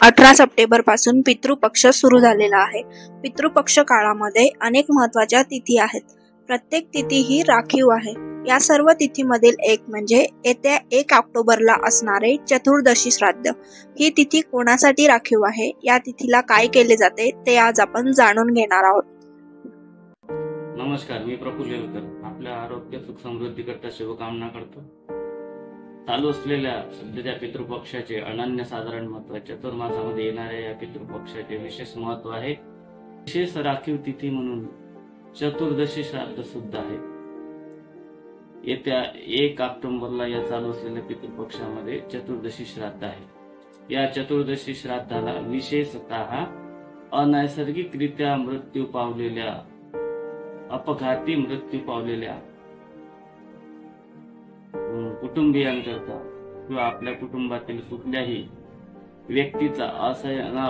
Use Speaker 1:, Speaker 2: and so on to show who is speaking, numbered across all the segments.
Speaker 1: 18 September पासून पितृपक्ष सुरू झालेला आहे। पितृपक्ष काळामध्ये अनेक महत्त्वाच्या तिथी आहेत। प्रत्येक तिथी ही राखीव आहे। या सर्व तिथीमधील एक म्हणजे येत्या 1 ऑक्टोबरला असणारे चतुर्दशी श्राद्ध। ही तिथी कोणासाठी राखीव आहे, या तिथीला काय केले जाते ते आज आपण जाणून घेणार आहोत।
Speaker 2: नमस्कार, मी प्रफुल्ल येळकर आपल्या आरोग्य सुख समृद्धी करता शुभकामना करतो। चालू असलेल्या सध्याच्या पितृपक्षाचे अनन्यसाधारण महत्त्व, चतुर्मासामध्ये येणाऱ्या या पितृपक्षाचे विशेष महत्त्व आहे। विशेष राखीव तिथी म्हणून चतुर्दशी श्राद्ध सुद्धा आहे। येत्या 1 ऑक्टोबरला या चालू असलेल्या पितृपक्षामध्ये चतुर्दशी श्राद्ध आहे। या चतुर्दशी श्राद्धाला विशेषतः अनैसर्गिकरित्या मृत्यू पावलेल्या, अपघाती मृत्यू पावलेल्या कुटुंबियांकरता किंवा आपल्या कुटुंबातील कुठल्याही व्यक्तीचा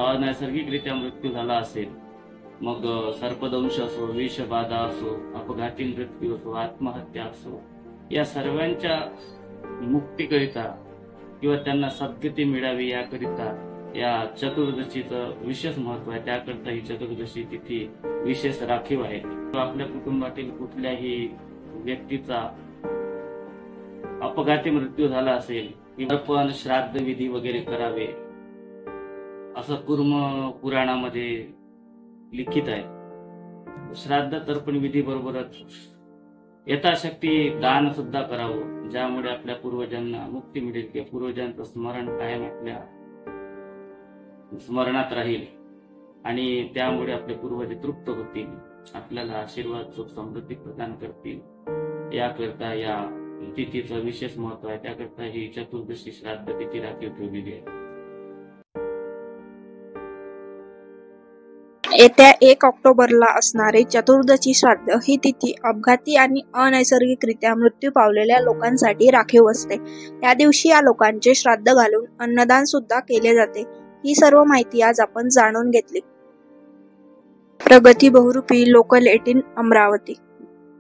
Speaker 2: अनैसर्गिकरित्या मृत्यू झाला असेल, मग सर्पदंश असो, विषबाधा असो, अपघाती मृत्यू असो, आत्महत्या असो, या सर्वांच्या मुक्तीकरिता किंवा त्यांना सद्गती मिळावी याकरिता या चतुर्दशीचं विशेष महत्व आहे। त्याकरता ही चतुर्दशी तिथी विशेष राखीव आहे। आपल्या कुटुंबातील कुठल्याही व्यक्तीचा अपघाती मृत्यू झाला असेल किंवा पण श्राद्ध विधी वगैरे करावे असं कूर्म पुराणामध्ये लिखित आहे। श्राद्ध तर्पण विधी बरोबरच यथाशक्ती दान सुद्धा करावं, ज्यामुळे आपल्या पूर्वजांना मुक्ती मिळेल किंवा पूर्वजांचं स्मरण कायम आपल्या स्मरणात राहील आणि त्यामुळे आपले पूर्वज तृप्त होतील, आपल्याला आशीर्वाद सुख समृद्धी प्रदान करतील। याकरता या तिथीचं विशेष महत्व आहे। त्याकरता ही चतुर्दशी श्राद्ध तिथी राखीव ठेवलेली आहे।
Speaker 1: येत्या 1 ऑक्टोबरला असणारे चतुर्दशी श्राद्ध ही तिथी अपघाती आणि अनैसर्गिकरित्या मृत्यू पावलेल्या लोकांसाठी राखीव असते। या दिवशी या लोकांचे श्राद्ध घालून अन्नदान सुद्धा केले जाते। ही सर्व माहिती आज आपण जाणून घेतली। प्रगती बहुरूपी लोकल 18 अमरावती।